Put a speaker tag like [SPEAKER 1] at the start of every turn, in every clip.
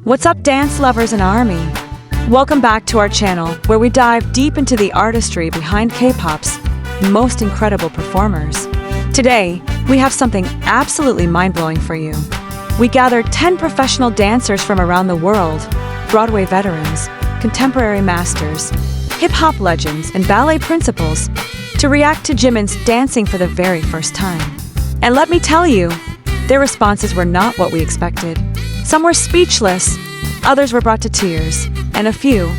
[SPEAKER 1] What's up, dance lovers and ARMY? Welcome back to our channel, where we dive deep into the artistry behind K-pop's most incredible performers. Today, we have something absolutely mind-blowing for you. We gathered 10 professional dancers from around the world, Broadway veterans, contemporary masters, hip-hop legends, and ballet principals, to react to Jimin's dancing for the very first time. And let me tell you, their responses were not what we expected. Some were speechless, others were brought to tears, and a few,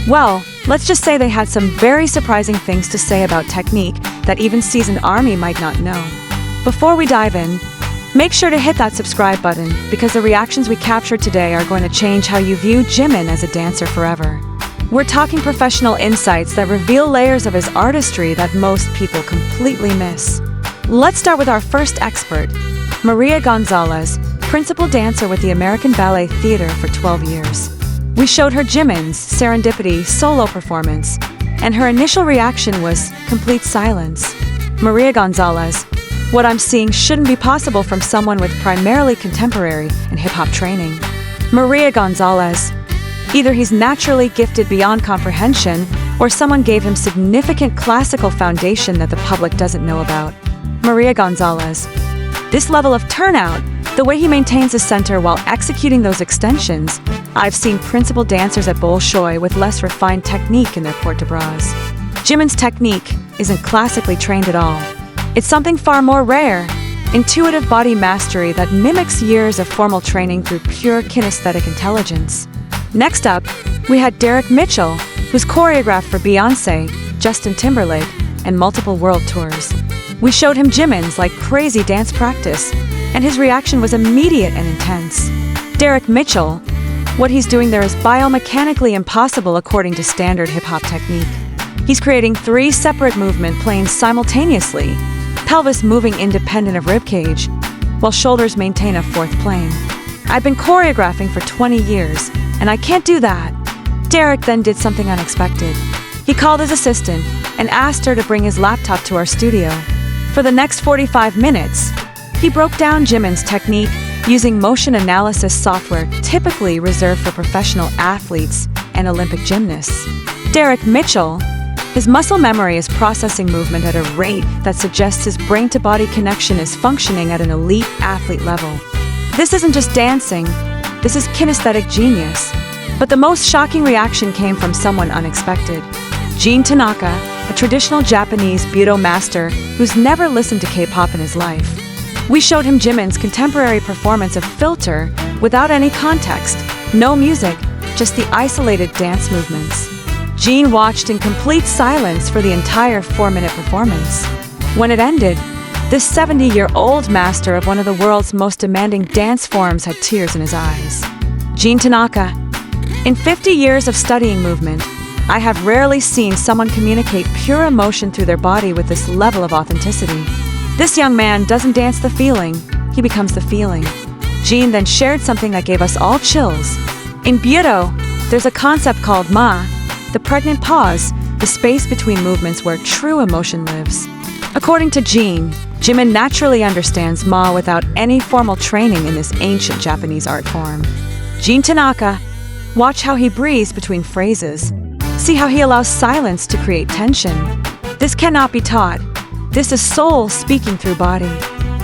[SPEAKER 1] well, let's just say they had some very surprising things to say about technique that even seasoned ARMY might not know. Before we dive in, make sure to hit that subscribe button, because the reactions we captured today are going to change how you view Jimin as a dancer forever. We're talking professional insights that reveal layers of his artistry that most people completely miss. Let's start with our first expert, Maria Gonzalez, principal dancer with the American Ballet Theatre for 12 years. We showed her Jimin's Serendipity solo performance, and her initial reaction was complete silence. Maria Gonzalez, what I'm seeing shouldn't be possible from someone with primarily contemporary and hip-hop training. Maria Gonzalez, either he's naturally gifted beyond comprehension, or someone gave him significant classical foundation that the public doesn't know about. Maria Gonzalez, this level of turnout, the way he maintains his center while executing those extensions, I've seen principal dancers at Bolshoi with less refined technique in their port de bras. Jimin's technique isn't classically trained at all. It's something far more rare, intuitive body mastery that mimics years of formal training through pure kinesthetic intelligence. Next up, we had Derek Mitchell, who's choreographed for Beyoncé, Justin Timberlake, and multiple world tours. We showed him Jimin's like crazy dance practice, and his reaction was immediate and intense. Derek Mitchell, what he's doing there is biomechanically impossible according to standard hip-hop technique. He's creating 3 separate movement planes simultaneously, pelvis moving independent of ribcage, while shoulders maintain a 4th plane. I've been choreographing for 20 years, and I can't do that. Derek then did something unexpected. He called his assistant and asked her to bring his laptop to our studio. For the next 45 minutes, he broke down Jimin's technique using motion analysis software typically reserved for professional athletes and Olympic gymnasts. Derek Mitchell, his muscle memory is processing movement at a rate that suggests his brain-to-body connection is functioning at an elite athlete level. This isn't just dancing, this is kinesthetic genius. But the most shocking reaction came from someone unexpected. Jin Tanaka, a traditional Japanese Budo master who's never listened to K-pop in his life. We showed him Jimin's contemporary performance of Filter without any context, no music, just the isolated dance movements. Jin watched in complete silence for the entire 4-minute performance. When it ended, this 70-year-old master of one of the world's most demanding dance forms had tears in his eyes. Jin Tanaka, in 50 years of studying movement, I have rarely seen someone communicate pure emotion through their body with this level of authenticity. This young man doesn't dance the feeling, he becomes the feeling. Jin then shared something that gave us all chills. In Budo, there's a concept called ma, the pregnant pause, the space between movements where true emotion lives. According to Jin, Jimin naturally understands ma without any formal training in this ancient Japanese art form. Jin Tanaka, watch how he breathes between phrases. See how he allows silence to create tension. This cannot be taught. This is soul speaking through body.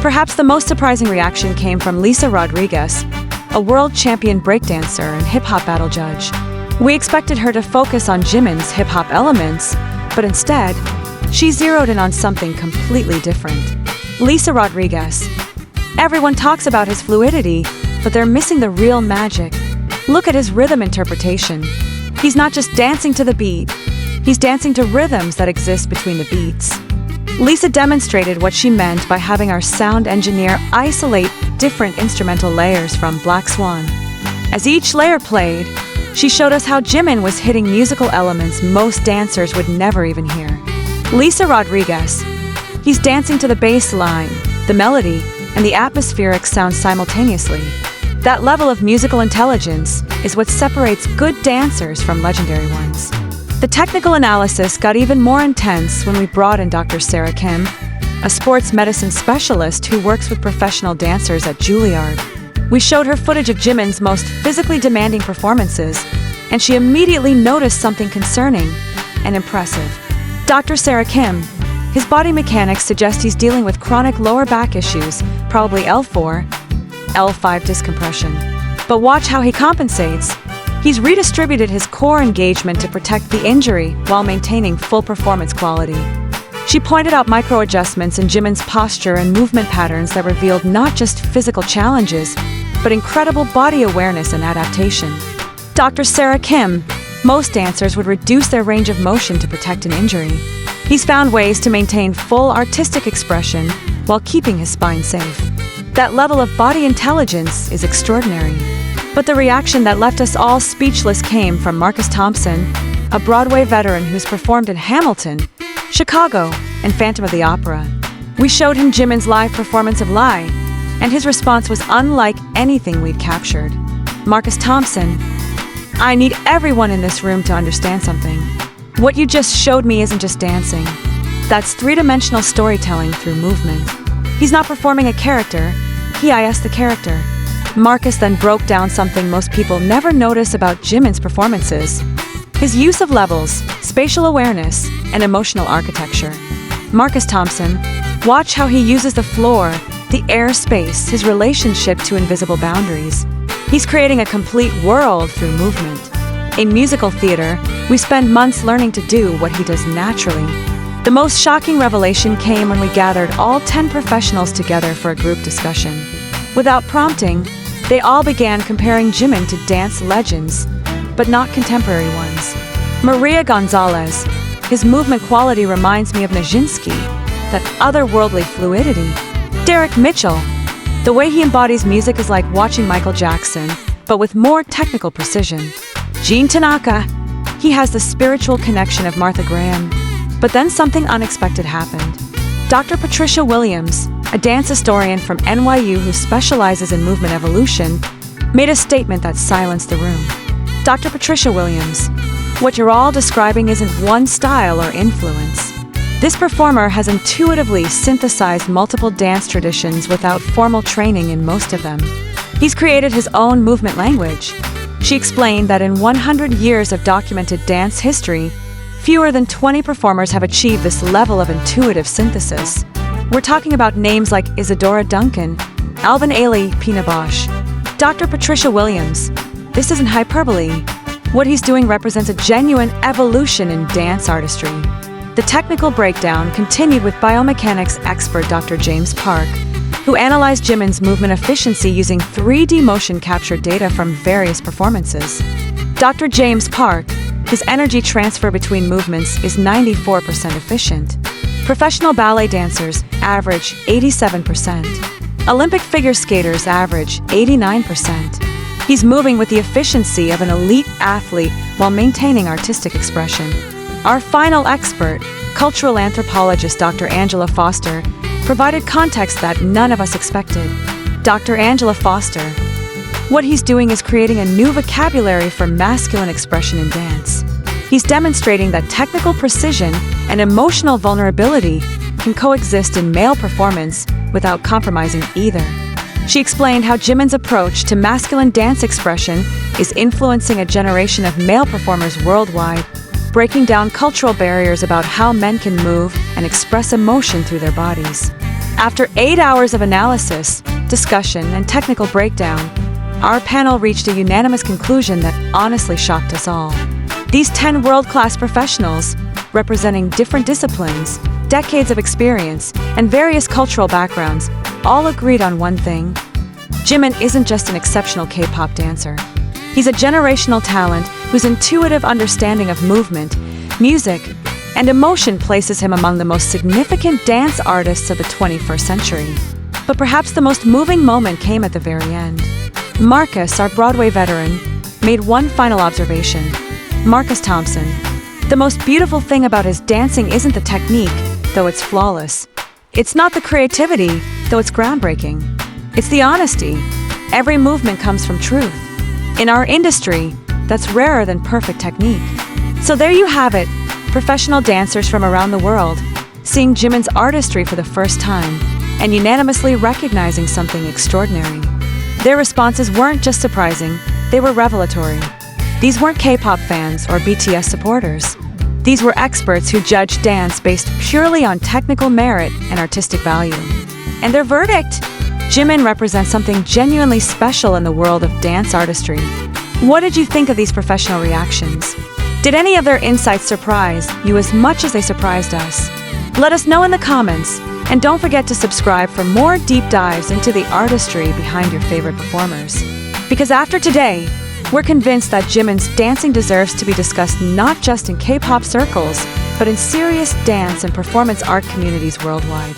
[SPEAKER 1] Perhaps the most surprising reaction came from Lisa Rodriguez, a world champion breakdancer and hip-hop battle judge. We expected her to focus on Jimin's hip-hop elements, but instead, she zeroed in on something completely different. Lisa Rodriguez. Everyone talks about his fluidity, but they're missing the real magic. Look at his rhythm interpretation. He's not just dancing to the beat, he's dancing to rhythms that exist between the beats. Lisa demonstrated what she meant by having our sound engineer isolate different instrumental layers from Black Swan. As each layer played, she showed us how Jimin was hitting musical elements most dancers would never even hear. Lisa Rodriguez. He's dancing to the bass line, the melody, and the atmospheric sound simultaneously. That level of musical intelligence is what separates good dancers from legendary ones. The technical analysis got even more intense when we brought in Dr. Sarah Kim, a sports medicine specialist who works with professional dancers at Juilliard. We showed her footage of Jimin's most physically demanding performances, and she immediately noticed something concerning and impressive. Dr. Sarah Kim, his body mechanics suggest he's dealing with chronic lower back issues, probably L4, L5 discompression. But watch how he compensates. He's redistributed his core engagement to protect the injury while maintaining full performance quality. She pointed out micro-adjustments in Jimin's posture and movement patterns that revealed not just physical challenges, but incredible body awareness and adaptation. Dr. Sarah Kim, most dancers would reduce their range of motion to protect an injury. He's found ways to maintain full artistic expression while keeping his spine safe. That level of body intelligence is extraordinary. But the reaction that left us all speechless came from Marcus Thompson, a Broadway veteran who's performed in Hamilton, Chicago, and Phantom of the Opera. We showed him Jimin's live performance of Lie, and his response was unlike anything we'd captured. Marcus Thompson, I need everyone in this room to understand something. What you just showed me isn't just dancing. That's three-dimensional storytelling through movement. He's not performing a character, he is the character. Marcus then broke down something most people never notice about Jimin's performances: his use of levels, spatial awareness, and emotional architecture. Marcus Thompson, watch how he uses the floor, the air space, his relationship to invisible boundaries. He's creating a complete world through movement. In musical theater, we spend months learning to do what he does naturally. The most shocking revelation came when we gathered all 10 professionals together for a group discussion. Without prompting, they all began comparing Jimin to dance legends, but not contemporary ones. Maria Gonzalez, his movement quality reminds me of Nijinsky, that otherworldly fluidity. Derek Mitchell, the way he embodies music is like watching Michael Jackson, but with more technical precision. Gene Tanaka, he has the spiritual connection of Martha Graham. But then something unexpected happened. Dr. Patricia Williams, a dance historian from NYU who specializes in movement evolution, made a statement that silenced the room. Dr. Patricia Williams, what you're all describing isn't one style or influence. This performer has intuitively synthesized multiple dance traditions without formal training in most of them. He's created his own movement language. She explained that in 100 years of documented dance history, fewer than 20 performers have achieved this level of intuitive synthesis. We're talking about names like Isadora Duncan, Alvin Ailey Pinabosh, Dr. Patricia Williams. This isn't hyperbole. What he's doing represents a genuine evolution in dance artistry. The technical breakdown continued with biomechanics expert Dr. James Park, who analyzed Jimin's movement efficiency using 3D motion capture data from various performances. Dr. James Park, his energy transfer between movements is 94% efficient. Professional ballet dancers average 87%. Olympic figure skaters average 89%. He's moving with the efficiency of an elite athlete while maintaining artistic expression. Our final expert, cultural anthropologist Dr. Angela Foster, provided context that none of us expected. Dr. Angela Foster, what he's doing is creating a new vocabulary for masculine expression in dance. He's demonstrating that technical precision and emotional vulnerability can coexist in male performance without compromising either. She explained how Jimin's approach to masculine dance expression is influencing a generation of male performers worldwide, breaking down cultural barriers about how men can move and express emotion through their bodies. After 8 hours of analysis, discussion, and technical breakdown, our panel reached a unanimous conclusion that honestly shocked us all. These 10 world-class professionals, representing different disciplines, decades of experience, and various cultural backgrounds, all agreed on one thing: Jimin isn't just an exceptional K-pop dancer. He's a generational talent whose intuitive understanding of movement, music, and emotion places him among the most significant dance artists of the 21st century. But perhaps the most moving moment came at the very end. Marcus, our Broadway veteran, made one final observation. Marcus Thompson, the most beautiful thing about his dancing isn't the technique, though it's flawless. It's not the creativity, though it's groundbreaking. It's the honesty. Every movement comes from truth. In our industry, that's rarer than perfect technique. So there you have it, professional dancers from around the world, seeing Jimin's artistry for the first time, and unanimously recognizing something extraordinary. Their responses weren't just surprising, they were revelatory. These weren't K-pop fans or BTS supporters. These were experts who judged dance based purely on technical merit and artistic value. And their verdict? Jimin represents something genuinely special in the world of dance artistry. What did you think of these professional reactions? Did any of their insights surprise you as much as they surprised us? Let us know in the comments, and don't forget to subscribe for more deep dives into the artistry behind your favorite performers. Because after today, we're convinced that Jimin's dancing deserves to be discussed not just in K-pop circles, but in serious dance and performance art communities worldwide.